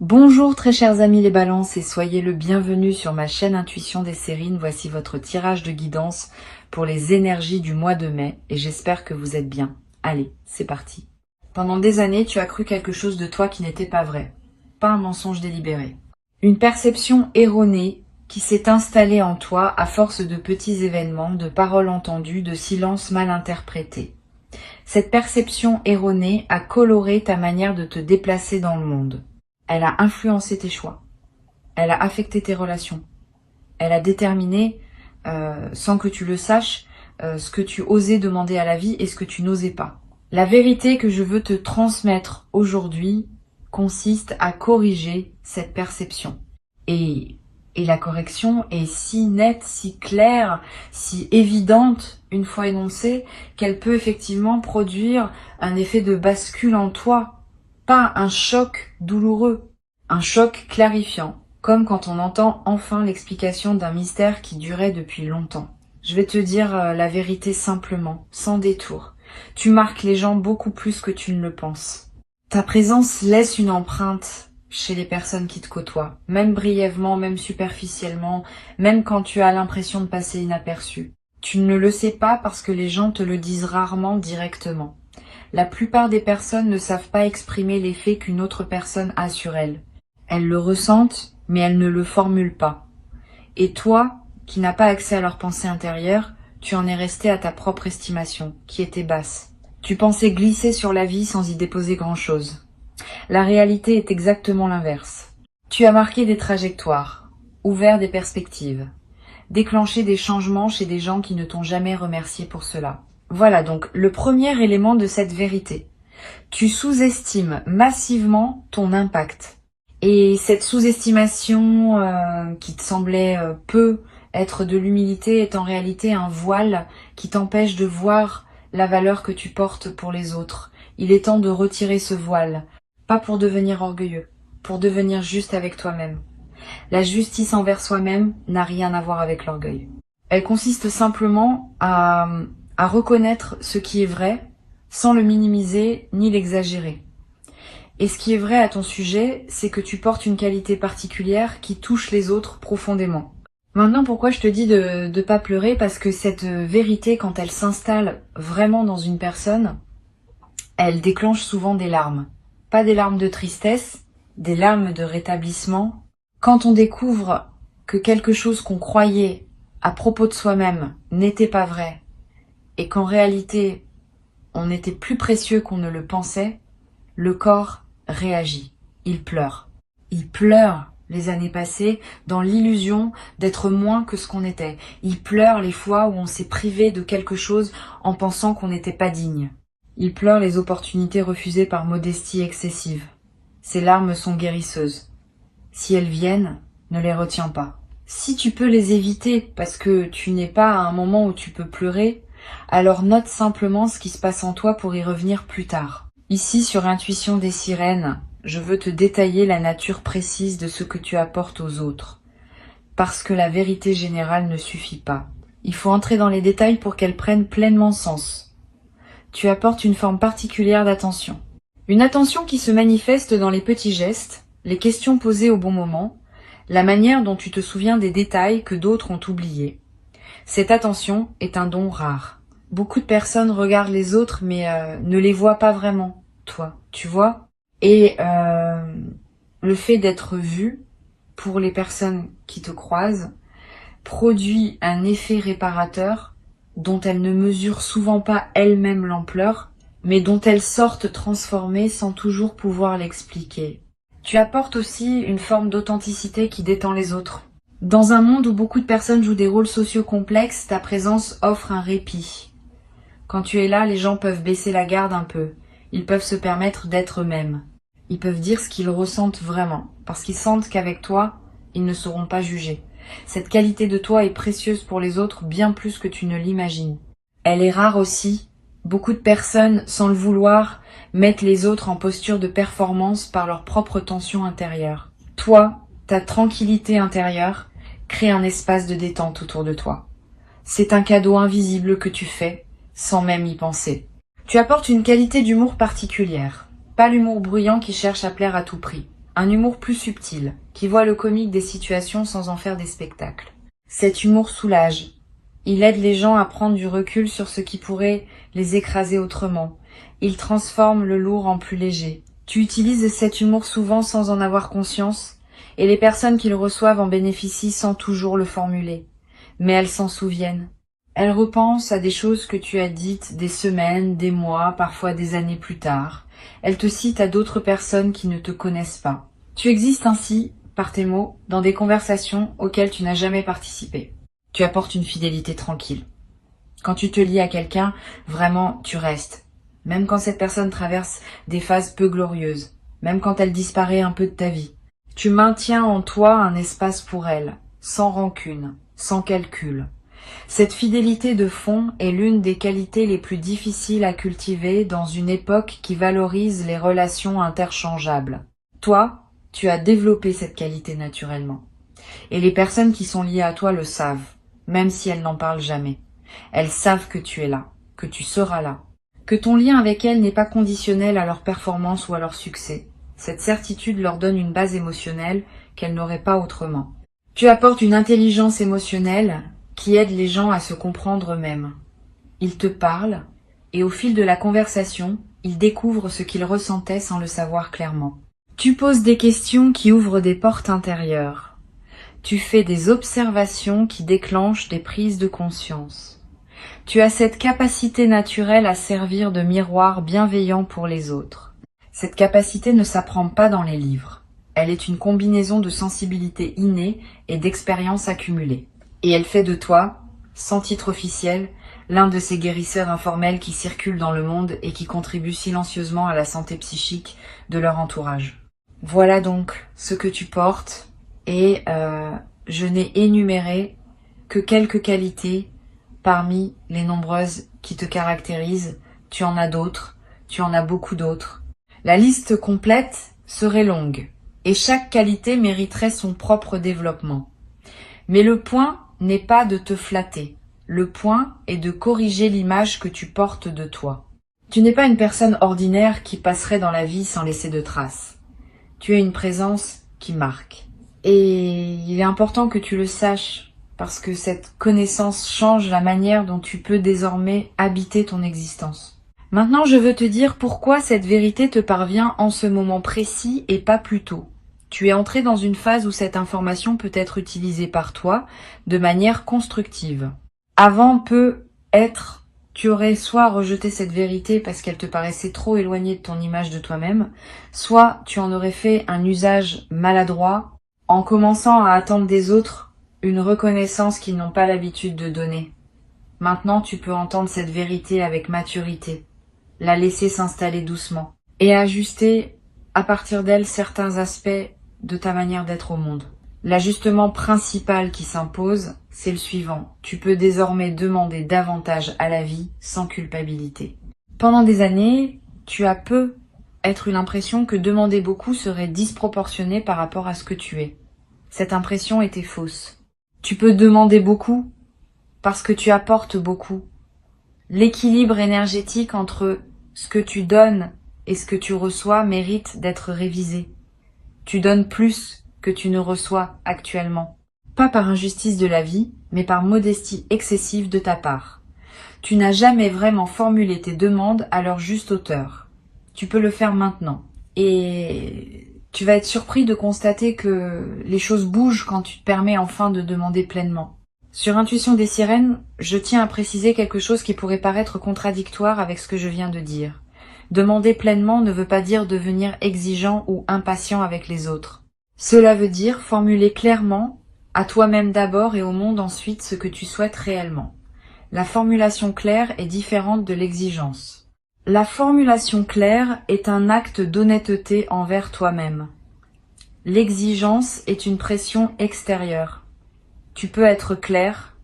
Bonjour très chers amis les balances et soyez le bienvenu sur ma chaîne Intuition des Sérines. Voici votre tirage de guidance pour les énergies du mois de mai et j'espère que vous êtes bien. Allez, c'est parti. Pendant des années, tu as cru quelque chose de toi qui n'était pas vrai. Pas un mensonge délibéré. Une perception erronée qui s'est installée en toi à force de petits événements, de paroles entendues, de silences mal interprétés. Cette perception erronée a coloré ta manière de te déplacer dans le monde. Elle a influencé tes choix. Elle a affecté tes relations. Elle a déterminé, sans que tu le saches, ce que tu osais demander à la vie et ce que tu n'osais pas. La vérité que je veux te transmettre aujourd'hui consiste à corriger cette perception. Et la correction est si nette, si claire, si évidente, une fois énoncée, qu'elle peut effectivement produire un effet de bascule en toi. Pas un choc douloureux, un choc clarifiant, comme quand on entend enfin l'explication d'un mystère qui durait depuis longtemps. Je vais te dire la vérité simplement, sans détour. Tu marques les gens beaucoup plus que tu ne le penses. Ta présence laisse une empreinte chez les personnes qui te côtoient, même brièvement, même superficiellement, même quand tu as l'impression de passer inaperçu. Tu ne le sais pas parce que les gens te le disent rarement directement. La plupart des personnes ne savent pas exprimer l'effet qu'une autre personne a sur elles. Elles le ressentent, mais elles ne le formulent pas. Et toi, qui n'as pas accès à leur pensée intérieure, tu en es resté à ta propre estimation, qui était basse. Tu pensais glisser sur la vie sans y déposer grand-chose. La réalité est exactement l'inverse. Tu as marqué des trajectoires, ouvert des perspectives, déclenché des changements chez des gens qui ne t'ont jamais remercié pour cela. Voilà donc le premier élément de cette vérité. Tu sous-estimes massivement ton impact. Et cette sous-estimation qui te semblait peu être de l'humilité est en réalité un voile qui t'empêche de voir la valeur que tu portes pour les autres. Il est temps de retirer ce voile, pas pour devenir orgueilleux, pour devenir juste avec toi-même. La justice envers soi-même n'a rien à voir avec l'orgueil. Elle consiste simplement à reconnaître ce qui est vrai, sans le minimiser ni l'exagérer. Et ce qui est vrai à ton sujet, c'est que tu portes une qualité particulière qui touche les autres profondément. Maintenant, pourquoi je te dis de pas pleurer? Parce que cette vérité, quand elle s'installe vraiment dans une personne, elle déclenche souvent des larmes. Pas des larmes de tristesse, des larmes de rétablissement. Quand on découvre que quelque chose qu'on croyait à propos de soi-même n'était pas vrai, et qu'en réalité, on était plus précieux qu'on ne le pensait, le corps réagit. Il pleure. Il pleure les années passées dans l'illusion d'être moins que ce qu'on était. Il pleure les fois où on s'est privé de quelque chose en pensant qu'on n'était pas digne. Il pleure les opportunités refusées par modestie excessive. Ces larmes sont guérisseuses. Si elles viennent, ne les retiens pas. Si tu peux les éviter parce que tu n'es pas à un moment où tu peux pleurer, alors note simplement ce qui se passe en toi pour y revenir plus tard. Ici, sur Intuition des Sirènes, je veux te détailler la nature précise de ce que tu apportes aux autres. Parce que la vérité générale ne suffit pas. Il faut entrer dans les détails pour qu'elle prenne pleinement sens. Tu apportes une forme particulière d'attention. Une attention qui se manifeste dans les petits gestes, les questions posées au bon moment, la manière dont tu te souviens des détails que d'autres ont oubliés. Cette attention est un don rare. Beaucoup de personnes regardent les autres mais ne les voient pas vraiment, toi, tu vois. Et le fait d'être vu, pour les personnes qui te croisent, produit un effet réparateur dont elles ne mesurent souvent pas elles-mêmes l'ampleur, mais dont elles sortent transformées sans toujours pouvoir l'expliquer. Tu apportes aussi une forme d'authenticité qui détend les autres. Dans un monde où beaucoup de personnes jouent des rôles sociaux complexes, ta présence offre un répit. Quand tu es là, les gens peuvent baisser la garde un peu. Ils peuvent se permettre d'être eux-mêmes. Ils peuvent dire ce qu'ils ressentent vraiment, parce qu'ils sentent qu'avec toi, ils ne seront pas jugés. Cette qualité de toi est précieuse pour les autres bien plus que tu ne l'imagines. Elle est rare aussi. Beaucoup de personnes, sans le vouloir, mettent les autres en posture de performance par leur propre tension intérieure. Toi, ta tranquillité intérieure, crée un espace de détente autour de toi. C'est un cadeau invisible que tu fais, sans même y penser. Tu apportes une qualité d'humour particulière, pas l'humour bruyant qui cherche à plaire à tout prix. Un humour plus subtil, qui voit le comique des situations sans en faire des spectacles. Cet humour soulage. Il aide les gens à prendre du recul sur ce qui pourrait les écraser autrement. Il transforme le lourd en plus léger. Tu utilises cet humour souvent sans en avoir conscience, et les personnes qui le reçoivent en bénéficient sans toujours le formuler. Mais elles s'en souviennent. Elles repensent à des choses que tu as dites des semaines, des mois, parfois des années plus tard. Elles te citent à d'autres personnes qui ne te connaissent pas. Tu existes ainsi, par tes mots, dans des conversations auxquelles tu n'as jamais participé. Tu apportes une fidélité tranquille. Quand tu te lis à quelqu'un, vraiment, tu restes. Même quand cette personne traverse des phases peu glorieuses. Même quand elle disparaît un peu de ta vie. Tu maintiens en toi un espace pour elle, sans rancune, sans calcul. Cette fidélité de fond est l'une des qualités les plus difficiles à cultiver dans une époque qui valorise les relations interchangeables. Toi, tu as développé cette qualité naturellement. Et les personnes qui sont liées à toi le savent, même si elles n'en parlent jamais. Elles savent que tu es là, que tu seras là, que ton lien avec elles n'est pas conditionnel à leur performance ou à leur succès. Cette certitude leur donne une base émotionnelle qu'elles n'auraient pas autrement. Tu apportes une intelligence émotionnelle qui aide les gens à se comprendre eux-mêmes. Ils te parlent, et au fil de la conversation, ils découvrent ce qu'ils ressentaient sans le savoir clairement. Tu poses des questions qui ouvrent des portes intérieures. Tu fais des observations qui déclenchent des prises de conscience. Tu as cette capacité naturelle à servir de miroir bienveillant pour les autres. Cette capacité ne s'apprend pas dans les livres. Elle est une combinaison de sensibilité innée et d'expérience accumulée. Et elle fait de toi, sans titre officiel, l'un de ces guérisseurs informels qui circulent dans le monde et qui contribuent silencieusement à la santé psychique de leur entourage. Voilà donc ce que tu portes, et je n'ai énuméré que quelques qualités parmi les nombreuses qui te caractérisent. Tu en as d'autres, tu en as beaucoup d'autres. La liste complète serait longue, et chaque qualité mériterait son propre développement. Mais le point n'est pas de te flatter. Le point est de corriger l'image que tu portes de toi. Tu n'es pas une personne ordinaire qui passerait dans la vie sans laisser de traces. Tu as une présence qui marque. Et il est important que tu le saches, parce que cette connaissance change la manière dont tu peux désormais habiter ton existence. Maintenant, je veux te dire pourquoi cette vérité te parvient en ce moment précis et pas plus tôt. Tu es entré dans une phase où cette information peut être utilisée par toi de manière constructive. Avant peut-être, tu aurais soit rejeté cette vérité parce qu'elle te paraissait trop éloignée de ton image de toi-même, soit tu en aurais fait un usage maladroit en commençant à attendre des autres une reconnaissance qu'ils n'ont pas l'habitude de donner. Maintenant, tu peux entendre cette vérité avec maturité, la laisser s'installer doucement et ajuster à partir d'elle certains aspects de ta manière d'être au monde. L'ajustement principal qui s'impose, c'est le suivant. Tu peux désormais demander davantage à la vie sans culpabilité. Pendant des années, tu as eu l'impression que demander beaucoup serait disproportionné par rapport à ce que tu es. Cette impression était fausse. Tu peux demander beaucoup parce que tu apportes beaucoup. L'équilibre énergétique entre ce que tu donnes et ce que tu reçois mérite d'être révisé. Tu donnes plus que tu ne reçois actuellement. Pas par injustice de la vie, mais par modestie excessive de ta part. Tu n'as jamais vraiment formulé tes demandes à leur juste hauteur. Tu peux le faire maintenant. Et tu vas être surpris de constater que les choses bougent quand tu te permets enfin de demander pleinement. Sur Intuition des sirènes, je tiens à préciser quelque chose qui pourrait paraître contradictoire avec ce que je viens de dire. Demander pleinement ne veut pas dire devenir exigeant ou impatient avec les autres. Cela veut dire formuler clairement, à toi-même d'abord et au monde ensuite, ce que tu souhaites réellement. La formulation claire est différente de l'exigence. La formulation claire est un acte d'honnêteté envers toi-même. L'exigence est une pression extérieure. Tu peux être clair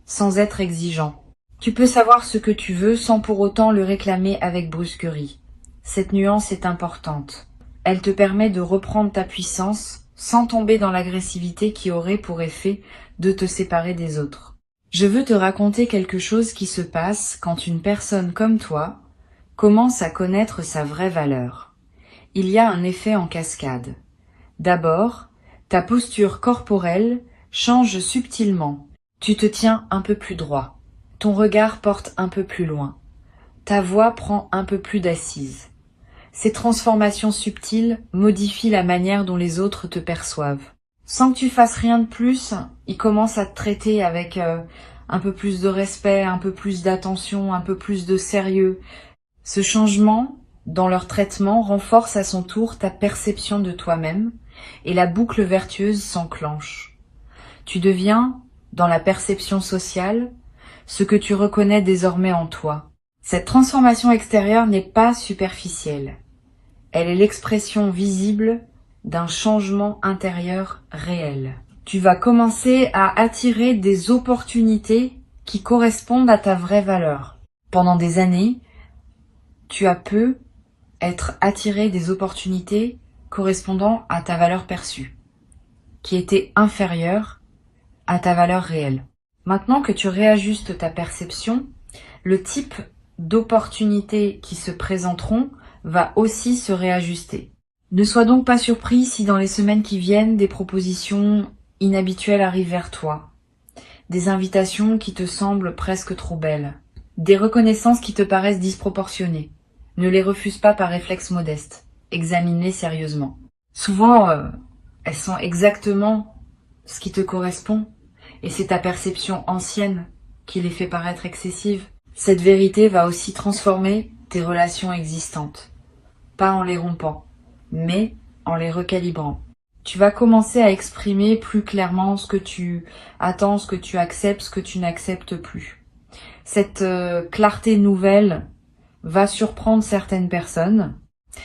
sans être exigeant. Tu peux savoir ce que tu veux sans pour autant le réclamer avec brusquerie. Cette nuance est importante. Elle te permet de reprendre ta puissance sans tomber dans l'agressivité qui aurait pour effet de te séparer des autres. Je veux te raconter quelque chose qui se passe quand une personne comme toi commence à connaître sa vraie valeur. Il y a un effet en cascade. D'abord, ta posture corporelle change subtilement. Tu te tiens un peu plus droit. Ton regard porte un peu plus loin. Ta voix prend un peu plus d'assise. Ces transformations subtiles modifient la manière dont les autres te perçoivent. Sans que tu fasses rien de plus, ils commencent à te traiter avec un peu plus de respect, un peu plus d'attention, un peu plus de sérieux. Ce changement dans leur traitement renforce à son tour ta perception de toi-même et la boucle vertueuse s'enclenche. Tu deviens, dans la perception sociale, ce que tu reconnais désormais en toi. Cette transformation extérieure n'est pas superficielle. Elle est l'expression visible d'un changement intérieur réel. Tu vas commencer à attirer des opportunités qui correspondent à ta vraie valeur. Pendant des années, tu as pu être attiré des opportunités correspondant à ta valeur perçue, qui étaient inférieures à ta valeur réelle. Maintenant que tu réajustes ta perception, le type d'opportunités qui se présenteront va aussi se réajuster. Ne sois donc pas surpris si dans les semaines qui viennent, des propositions inhabituelles arrivent vers toi, des invitations qui te semblent presque trop belles, des reconnaissances qui te paraissent disproportionnées. Ne les refuse pas par réflexe modeste, examine-les sérieusement. Souvent, elles sont exactement ce qui te correspond, et c'est ta perception ancienne qui les fait paraître excessives. Cette vérité va aussi transformer tes relations existantes, pas en les rompant, mais en les recalibrant. Tu vas commencer à exprimer plus clairement ce que tu attends, ce que tu acceptes, ce que tu n'acceptes plus. Cette clarté nouvelle va surprendre certaines personnes.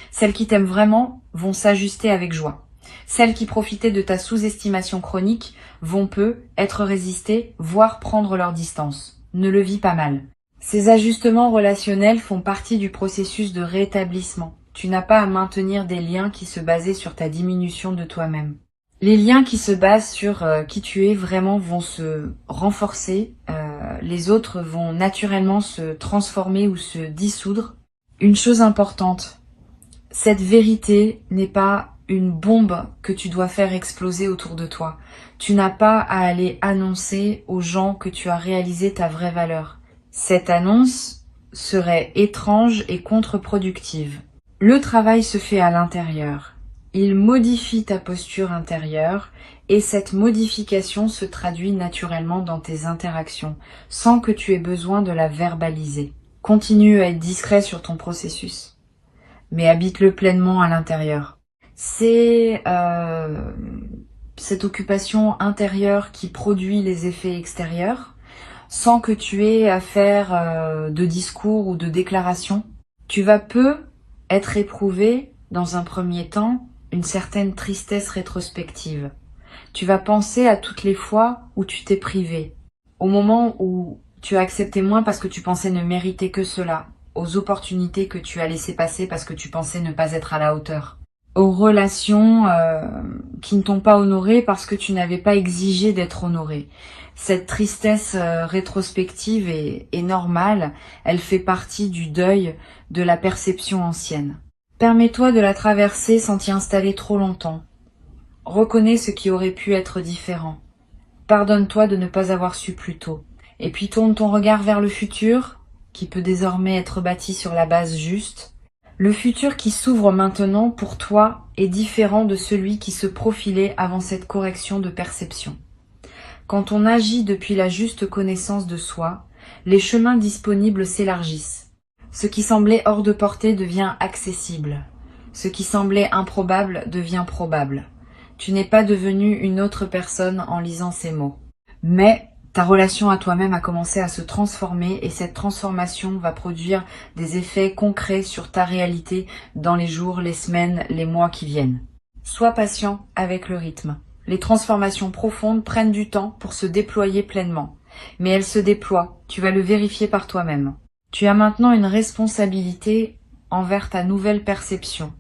Celles qui t'aiment vraiment vont s'ajuster avec joie. Celles qui profitaient de ta sous-estimation chronique vont peu être résistées, voire prendre leur distance. Ne le vis pas mal. Ces ajustements relationnels font partie du processus de rétablissement. Tu n'as pas à maintenir des liens qui se basaient sur ta diminution de toi-même. Les liens qui se basent sur qui tu es vraiment vont se renforcer, les autres vont naturellement se transformer ou se dissoudre. Une chose importante, cette vérité n'est pas une bombe que tu dois faire exploser autour de toi. Tu n'as pas à aller annoncer aux gens que tu as réalisé ta vraie valeur. Cette annonce serait étrange et contre-productive. Le travail se fait à l'intérieur. Il modifie ta posture intérieure et cette modification se traduit naturellement dans tes interactions, sans que tu aies besoin de la verbaliser. Continue à être discret sur ton processus, mais habite-le pleinement à l'intérieur. C'est cette occupation intérieure qui produit les effets extérieurs, sans que tu aies à faire de discours ou de déclarations. Tu vas peu être éprouvé, dans un premier temps, une certaine tristesse rétrospective. Tu vas penser à toutes les fois où tu t'es privé, au moment où tu as accepté moins parce que tu pensais ne mériter que cela, aux opportunités que tu as laissées passer parce que tu pensais ne pas être à la hauteur, aux relations qui ne t'ont pas honoré parce que tu n'avais pas exigé d'être honoré. Cette tristesse rétrospective est normale, elle fait partie du deuil de la perception ancienne. Permets-toi de la traverser sans t'y installer trop longtemps. Reconnais ce qui aurait pu être différent. Pardonne-toi de ne pas avoir su plus tôt. Et puis tourne ton regard vers le futur, qui peut désormais être bâti sur la base juste. Le futur qui s'ouvre maintenant pour toi est différent de celui qui se profilait avant cette correction de perception. Quand on agit depuis la juste connaissance de soi, les chemins disponibles s'élargissent. Ce qui semblait hors de portée devient accessible. Ce qui semblait improbable devient probable. Tu n'es pas devenu une autre personne en lisant ces mots. Mais ta relation à toi-même a commencé à se transformer et cette transformation va produire des effets concrets sur ta réalité dans les jours, les semaines, les mois qui viennent. Sois patient avec le rythme. Les transformations profondes prennent du temps pour se déployer pleinement. Mais elles se déploient, tu vas le vérifier par toi-même. Tu as maintenant une responsabilité envers ta nouvelle perception.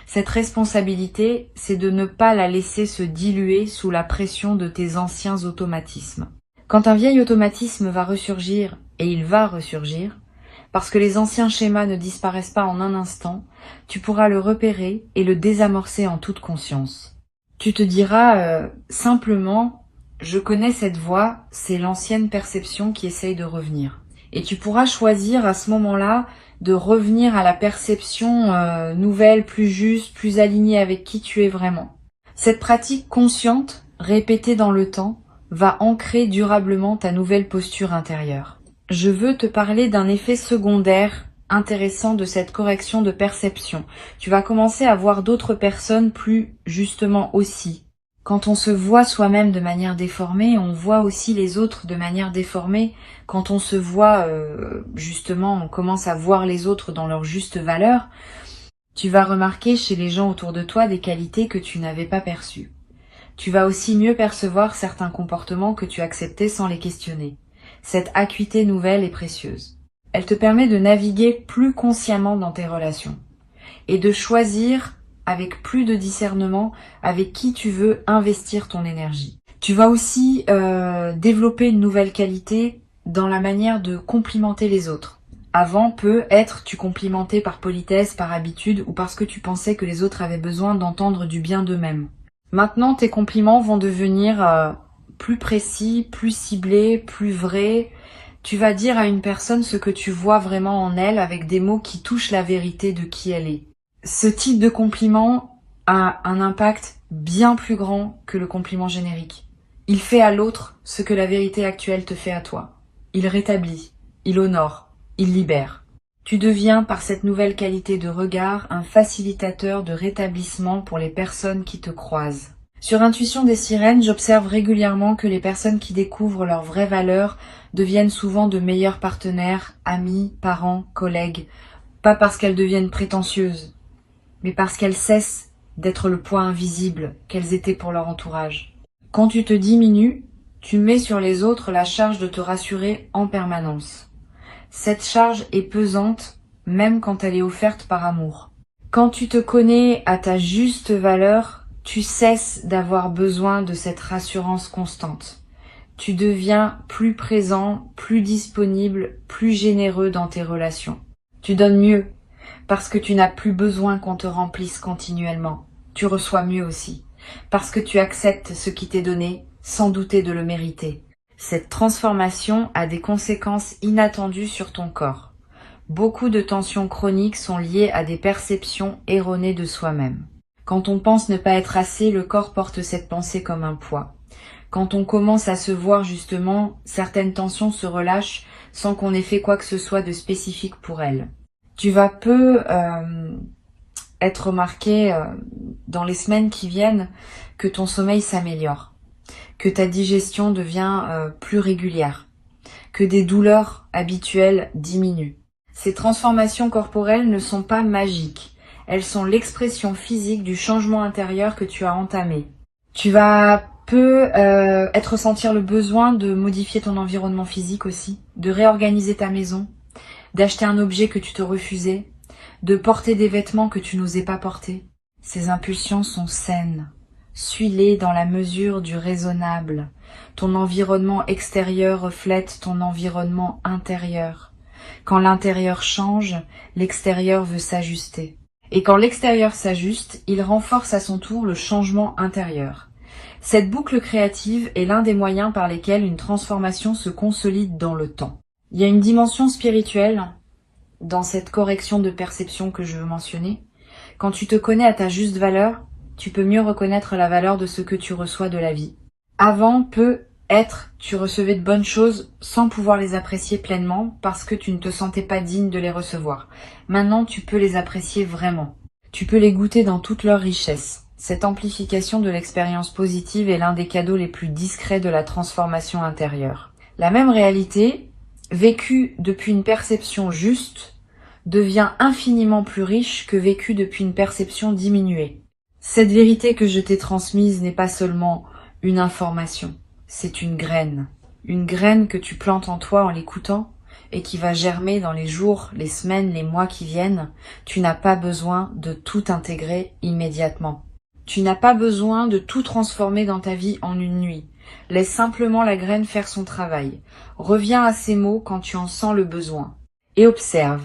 Cette responsabilité, c'est de ne pas la laisser se diluer sous la pression de tes anciens automatismes. Quand un vieil automatisme va ressurgir, et il va ressurgir, parce que les anciens schémas ne disparaissent pas en un instant, tu pourras le repérer et le désamorcer en toute conscience. Tu te diras simplement, je connais cette voix, c'est l'ancienne perception qui essaye de revenir. Et tu pourras choisir à ce moment-là de revenir à la perception nouvelle, plus juste, plus alignée avec qui tu es vraiment. Cette pratique consciente, répétée dans le temps, va ancrer durablement ta nouvelle posture intérieure. Je veux te parler d'un effet secondaire intéressant de cette correction de perception. Tu vas commencer à voir d'autres personnes plus justement aussi. Quand on se voit soi-même de manière déformée, on voit aussi les autres de manière déformée. Quand on se voit justement, on commence à voir les autres dans leur juste valeur. Tu vas remarquer chez les gens autour de toi des qualités que tu n'avais pas perçues. Tu vas aussi mieux percevoir certains comportements que tu acceptais sans les questionner. Cette acuité nouvelle est précieuse. Elle te permet de naviguer plus consciemment dans tes relations et de choisir avec plus de discernement avec qui tu veux investir ton énergie. Tu vas aussi développer une nouvelle qualité dans la manière de complimenter les autres. Avant, peut-être, tu complimentais par politesse, par habitude ou parce que tu pensais que les autres avaient besoin d'entendre du bien d'eux-mêmes. Maintenant, tes compliments vont devenir plus précis, plus ciblés, plus vrais. Tu vas dire à une personne ce que tu vois vraiment en elle avec des mots qui touchent la vérité de qui elle est. Ce type de compliment a un impact bien plus grand que le compliment générique. Il fait à l'autre ce que la vérité actuelle te fait à toi. Il rétablit, il honore, il libère. Tu deviens, par cette nouvelle qualité de regard, un facilitateur de rétablissement pour les personnes qui te croisent. Sur Intuition des Sirènes, j'observe régulièrement que les personnes qui découvrent leurs vraies valeurs deviennent souvent de meilleurs partenaires, amis, parents, collègues, pas parce qu'elles deviennent prétentieuses, mais parce qu'elles cessent d'être le poids invisible qu'elles étaient pour leur entourage. Quand tu te diminues, tu mets sur les autres la charge de te rassurer en permanence. Cette charge est pesante, même quand elle est offerte par amour. Quand tu te connais à ta juste valeur, tu cesses d'avoir besoin de cette rassurance constante. Tu deviens plus présent, plus disponible, plus généreux dans tes relations. Tu donnes mieux, parce que tu n'as plus besoin qu'on te remplisse continuellement. Tu reçois mieux aussi, parce que tu acceptes ce qui t'est donné, sans douter de le mériter. Cette transformation a des conséquences inattendues sur ton corps. Beaucoup de tensions chroniques sont liées à des perceptions erronées de soi-même. Quand on pense ne pas être assez, le corps porte cette pensée comme un poids. Quand on commence à se voir justement, certaines tensions se relâchent sans qu'on ait fait quoi que ce soit de spécifique pour elles. Tu vas être remarqué dans les semaines qui viennent que ton sommeil s'améliore, que ta digestion devient plus régulière, que des douleurs habituelles diminuent. Ces transformations corporelles ne sont pas magiques, elles sont l'expression physique du changement intérieur que tu as entamé. Tu vas être sentir le besoin de modifier ton environnement physique aussi, de réorganiser ta maison, d'acheter un objet que tu te refusais, de porter des vêtements que tu n'osais pas porter. Ces impulsions sont saines. Suis-les dans la mesure du raisonnable. Ton environnement extérieur reflète ton environnement intérieur. Quand l'intérieur change, l'extérieur veut s'ajuster. Et quand l'extérieur s'ajuste, il renforce à son tour le changement intérieur. Cette boucle créative est l'un des moyens par lesquels une transformation se consolide dans le temps. Il y a une dimension spirituelle dans cette correction de perception que je veux mentionner. Quand tu te connais à ta juste valeur, tu peux mieux reconnaître la valeur de ce que tu reçois de la vie. Avant, tu recevais de bonnes choses sans pouvoir les apprécier pleinement parce que tu ne te sentais pas digne de les recevoir. Maintenant, tu peux les apprécier vraiment. Tu peux les goûter dans toute leur richesse. Cette amplification de l'expérience positive est l'un des cadeaux les plus discrets de la transformation intérieure. La même réalité, vécue depuis une perception juste, devient infiniment plus riche que vécue depuis une perception diminuée. Cette vérité que je t'ai transmise n'est pas seulement une information, c'est une graine que tu plantes en toi en l'écoutant et qui va germer dans les jours, les semaines, les mois qui viennent. Tu n'as pas besoin de tout intégrer immédiatement. Tu n'as pas besoin de tout transformer dans ta vie en une nuit. Laisse simplement la graine faire son travail. Reviens à ces mots quand tu en sens le besoin. Et observe,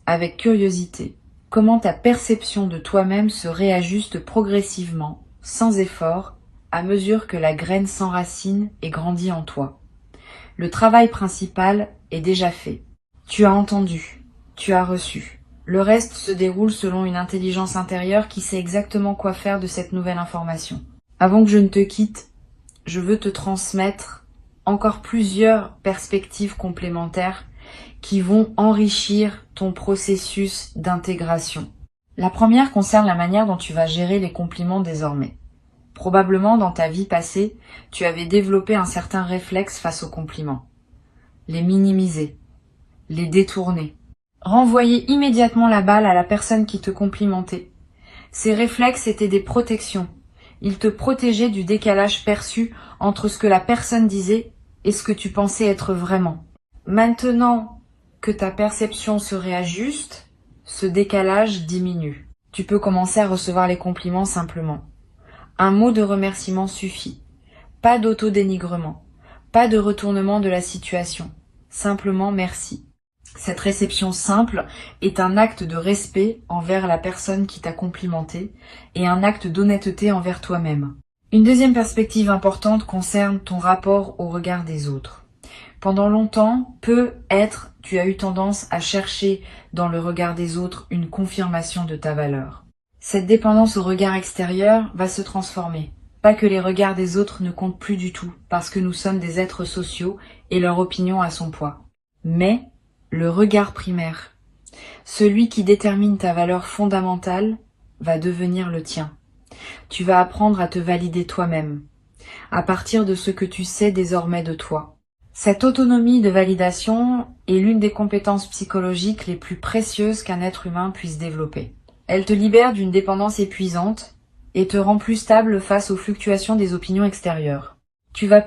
avec curiosité, comment ta perception de toi-même se réajuste progressivement, sans effort, à mesure que la graine s'enracine et grandit en toi. Le travail principal est déjà fait. Tu as entendu, tu as reçu. Le reste se déroule selon une intelligence intérieure qui sait exactement quoi faire de cette nouvelle information. Avant que je ne te quitte, je veux te transmettre encore plusieurs perspectives complémentaires qui vont enrichir ton processus d'intégration. La première concerne la manière dont tu vas gérer les compliments désormais. Probablement dans ta vie passée, tu avais développé un certain réflexe face aux compliments. Les minimiser, les détourner, renvoyer immédiatement la balle à la personne qui te complimentait. Ces réflexes étaient des protections. Ils te protégeaient du décalage perçu entre ce que la personne disait et ce que tu pensais être vraiment. Maintenant que ta perception se réajuste, ce décalage diminue. Tu peux commencer à recevoir les compliments simplement. Un mot de remerciement suffit. Pas d'autodénigrement, pas de retournement de la situation. Simplement merci. Cette réception simple est un acte de respect envers la personne qui t'a complimenté et un acte d'honnêteté envers toi-même. Une deuxième perspective importante concerne ton rapport au regard des autres. Pendant longtemps, tu as eu tendance à chercher dans le regard des autres une confirmation de ta valeur. Cette dépendance au regard extérieur va se transformer. Pas que les regards des autres ne comptent plus du tout, parce que nous sommes des êtres sociaux et leur opinion a son poids. Mais le regard primaire, celui qui détermine ta valeur fondamentale, va devenir le tien. Tu vas apprendre à te valider toi-même, à partir de ce que tu sais désormais de toi. Cette autonomie de validation est l'une des compétences psychologiques les plus précieuses qu'un être humain puisse développer. Elle te libère d'une dépendance épuisante et te rend plus stable face aux fluctuations des opinions extérieures. Tu vas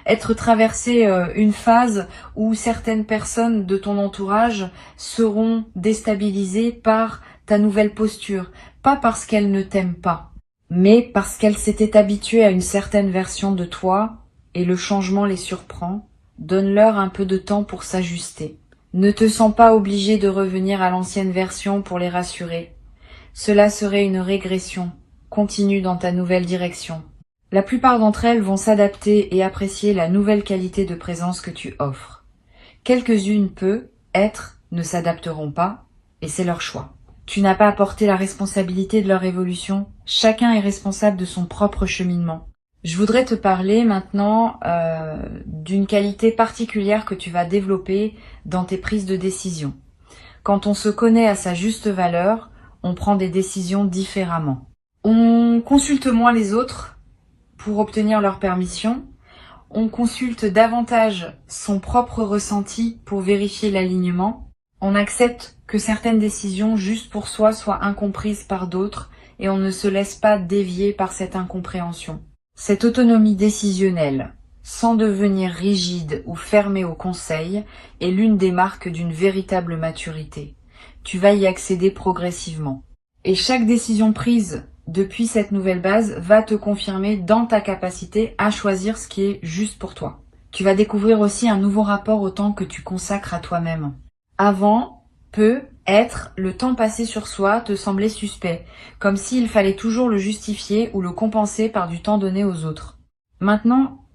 être traversé une phase où certaines personnes de ton entourage seront déstabilisées par ta nouvelle posture, pas parce qu'elles ne t'aiment pas, mais parce qu'elles s'étaient habituées à une certaine version de toi et le changement les surprend. Donne-leur un peu de temps pour s'ajuster. Ne te sens pas obligé de revenir à l'ancienne version pour les rassurer. Cela serait une régression. Continue dans ta nouvelle direction. La plupart d'entre elles vont s'adapter et apprécier la nouvelle qualité de présence que tu offres. Quelques-unes ne s'adapteront pas, et c'est leur choix. Tu n'as pas à porter la responsabilité de leur évolution. Chacun est responsable de son propre cheminement. Je voudrais te parler maintenant d'une qualité particulière que tu vas développer dans tes prises de décision. Quand on se connaît à sa juste valeur, on prend des décisions différemment. On consulte moins les autres pour obtenir leur permission. On consulte davantage son propre ressenti pour vérifier l'alignement. On accepte que certaines décisions juste pour soi soient incomprises par d'autres et on ne se laisse pas dévier par cette incompréhension. Cette autonomie décisionnelle, sans devenir rigide ou fermé au conseil, est l'une des marques d'une véritable maturité. Tu vas y accéder progressivement. Et chaque décision prise depuis cette nouvelle base va te confirmer dans ta capacité à choisir ce qui est juste pour toi. Tu vas découvrir aussi un nouveau rapport au temps que tu consacres à toi-même. Avant, le temps passé sur soi te semblait suspect, comme s'il fallait toujours le justifier ou le compenser par du temps donné aux autres. Maintenant,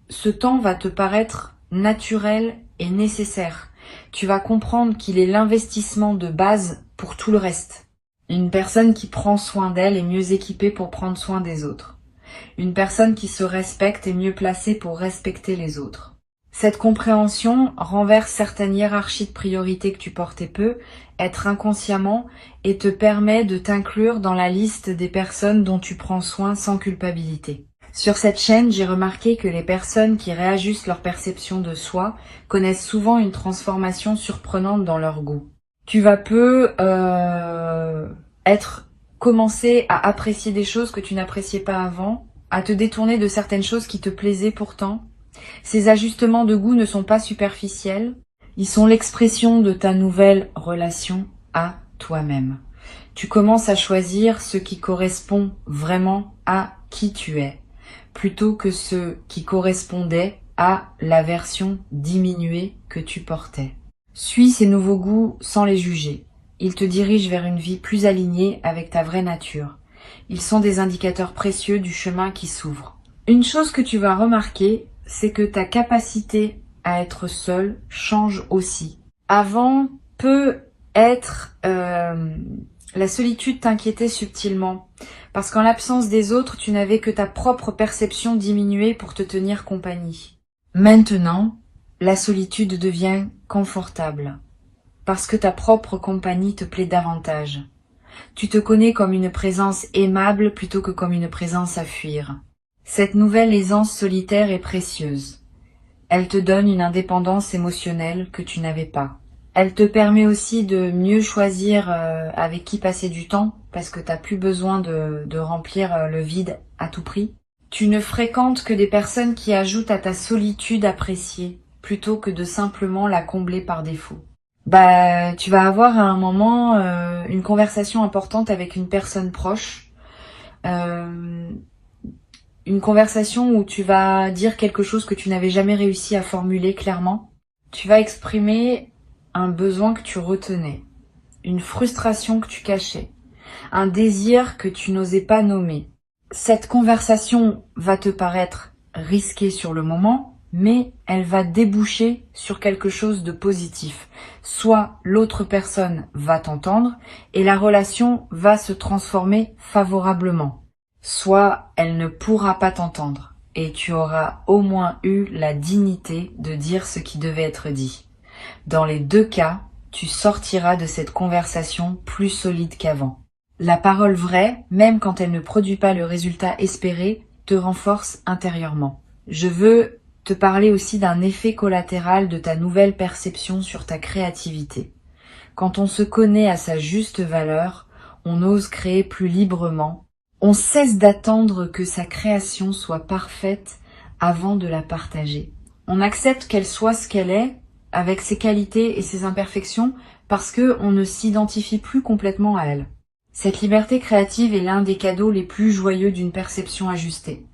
ce temps va te paraître naturel et nécessaire. Tu vas comprendre qu'il est l'investissement de base pour tout le reste. Une personne qui prend soin d'elle est mieux équipée pour prendre soin des autres. Une personne qui se respecte est mieux placée pour respecter les autres. Cette compréhension renverse certaines hiérarchies de priorités que tu portais être inconsciemment, et te permet de t'inclure dans la liste des personnes dont tu prends soin sans culpabilité. Sur cette chaîne, j'ai remarqué que les personnes qui réajustent leur perception de soi connaissent souvent une transformation surprenante dans leur goût. Tu vas commencer à apprécier des choses que tu n'appréciais pas avant, à te détourner de certaines choses qui te plaisaient pourtant. Ces ajustements de goût ne sont pas superficiels, ils sont l'expression de ta nouvelle relation à toi-même. Tu commences à choisir ce qui correspond vraiment à qui tu es, plutôt que ce qui correspondait à la version diminuée que tu portais. Suis ces nouveaux goûts sans les juger. Ils te dirigent vers une vie plus alignée avec ta vraie nature. Ils sont des indicateurs précieux du chemin qui s'ouvre. Une chose que tu vas remarquer, c'est que ta capacité à être seul change aussi. Avant, peut être la solitude t'inquiétait subtilement, parce qu'en l'absence des autres, tu n'avais que ta propre perception diminuée pour te tenir compagnie. Maintenant, la solitude devient confortable, parce que ta propre compagnie te plaît davantage. Tu te connais comme une présence aimable plutôt que comme une présence à fuir. Cette nouvelle aisance solitaire est précieuse. Elle te donne une indépendance émotionnelle que tu n'avais pas. Elle te permet aussi de mieux choisir avec qui passer du temps, parce que tu n'as plus besoin de remplir le vide à tout prix. Tu ne fréquentes que des personnes qui ajoutent à ta solitude appréciée, plutôt que de simplement la combler par défaut. Tu vas avoir à un moment une conversation importante avec une personne proche, une conversation où tu vas dire quelque chose que tu n'avais jamais réussi à formuler clairement. Tu vas exprimer un besoin que tu retenais, une frustration que tu cachais, un désir que tu n'osais pas nommer. Cette conversation va te paraître risquée sur le moment, mais elle va déboucher sur quelque chose de positif. Soit l'autre personne va t'entendre et la relation va se transformer favorablement. Soit elle ne pourra pas t'entendre et tu auras au moins eu la dignité de dire ce qui devait être dit. Dans les deux cas, tu sortiras de cette conversation plus solide qu'avant. La parole vraie, même quand elle ne produit pas le résultat espéré, te renforce intérieurement. Je veux te parler aussi d'un effet collatéral de ta nouvelle perception sur ta créativité. Quand on se connaît à sa juste valeur, on ose créer plus librement. On cesse d'attendre que sa création soit parfaite avant de la partager. On accepte qu'elle soit ce qu'elle est, avec ses qualités et ses imperfections, parce que on ne s'identifie plus complètement à elle. Cette liberté créative est l'un des cadeaux les plus joyeux d'une perception ajustée.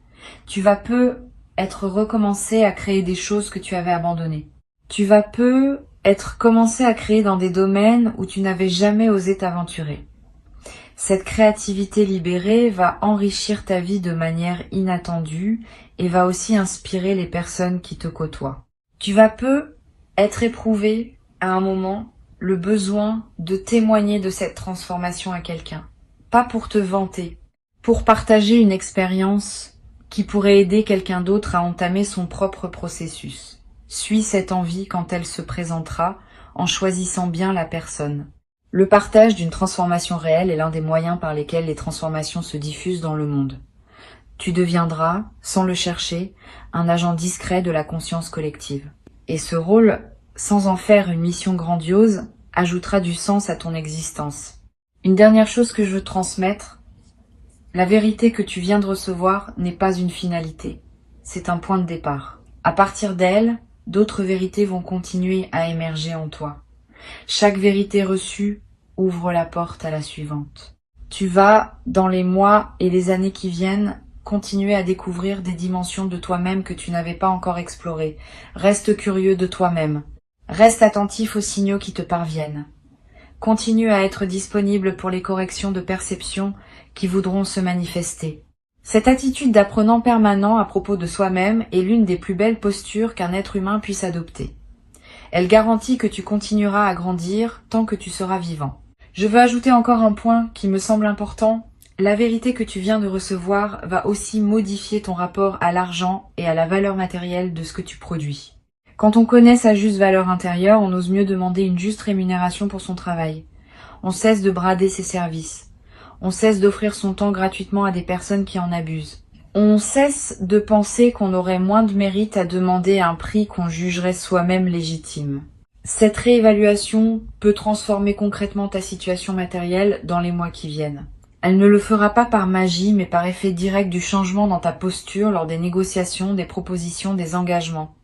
Tu vas peu être recommencé à créer des choses que tu avais abandonnées. Tu vas peu être commencé à créer dans des domaines où tu n'avais jamais osé t'aventurer. Cette créativité libérée va enrichir ta vie de manière inattendue et va aussi inspirer les personnes qui te côtoient. Tu vas peu être éprouvé à un moment le besoin de témoigner de cette transformation à quelqu'un. Pas pour te vanter, pour partager une expérience qui pourrait aider quelqu'un d'autre à entamer son propre processus. Suis cette envie quand elle se présentera en choisissant bien la personne. Le partage d'une transformation réelle est l'un des moyens par lesquels les transformations se diffusent dans le monde. Tu deviendras, sans le chercher, un agent discret de la conscience collective. Et ce rôle, sans en faire une mission grandiose, ajoutera du sens à ton existence. Une dernière chose que je veux transmettre, la vérité que tu viens de recevoir n'est pas une finalité, c'est un point de départ. À partir d'elle, d'autres vérités vont continuer à émerger en toi. Chaque vérité reçue ouvre la porte à la suivante. Tu vas, dans les mois et les années qui viennent, continuer à découvrir des dimensions de toi-même que tu n'avais pas encore explorées. Reste curieux de toi-même. Reste attentif aux signaux qui te parviennent. Continue à être disponible pour les corrections de perception qui voudront se manifester. Cette attitude d'apprenant permanent à propos de soi-même est l'une des plus belles postures qu'un être humain puisse adopter. Elle garantit que tu continueras à grandir tant que tu seras vivant. Je veux ajouter encore un point qui me semble important. La vérité que tu viens de recevoir va aussi modifier ton rapport à l'argent et à la valeur matérielle de ce que tu produis. Quand on connaît sa juste valeur intérieure, on ose mieux demander une juste rémunération pour son travail. On cesse de brader ses services. On cesse d'offrir son temps gratuitement à des personnes qui en abusent. On cesse de penser qu'on aurait moins de mérite à demander un prix qu'on jugerait soi-même légitime. Cette réévaluation peut transformer concrètement ta situation matérielle dans les mois qui viennent. Elle ne le fera pas par magie, mais par effet direct du changement dans ta posture lors des négociations, des propositions, des engagements.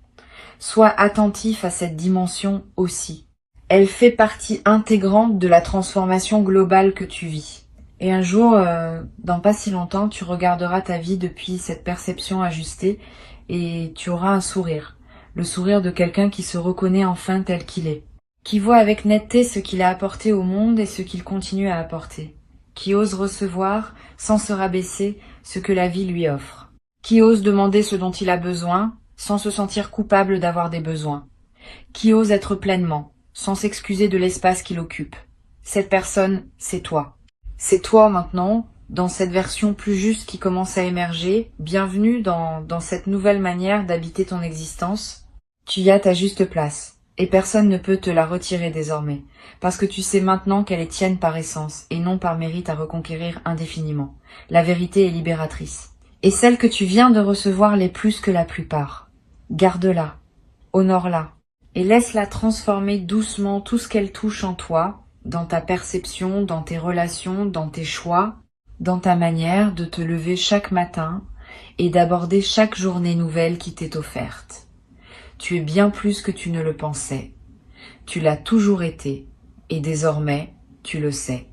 Sois attentif à cette dimension aussi. Elle fait partie intégrante de la transformation globale que tu vis. Et un jour, dans pas si longtemps, tu regarderas ta vie depuis cette perception ajustée et tu auras un sourire. Le sourire de quelqu'un qui se reconnaît enfin tel qu'il est. Qui voit avec netteté ce qu'il a apporté au monde et ce qu'il continue à apporter. qui ose recevoir, sans se rabaisser, ce que la vie lui offre, qui ose demander ce dont il a besoin, sans se sentir coupable d'avoir des besoins, qui ose être pleinement, sans s'excuser de l'espace qu'il occupe. Cette personne, c'est toi. C'est toi maintenant, dans cette version plus juste qui commence à émerger. Bienvenue dans cette nouvelle manière d'habiter ton existence. Tu y as ta juste place. Et personne ne peut te la retirer désormais, parce que tu sais maintenant qu'elle est tienne par essence, et non par mérite à reconquérir indéfiniment. La vérité est libératrice. Et celle que tu viens de recevoir l'est plus que la plupart. Garde-la, honore-la, et laisse-la transformer doucement tout ce qu'elle touche en toi, dans ta perception, dans tes relations, dans tes choix, dans ta manière de te lever chaque matin et d'aborder chaque journée nouvelle qui t'est offerte. Tu es bien plus que tu ne le pensais. Tu l'as toujours été, et désormais, tu le sais.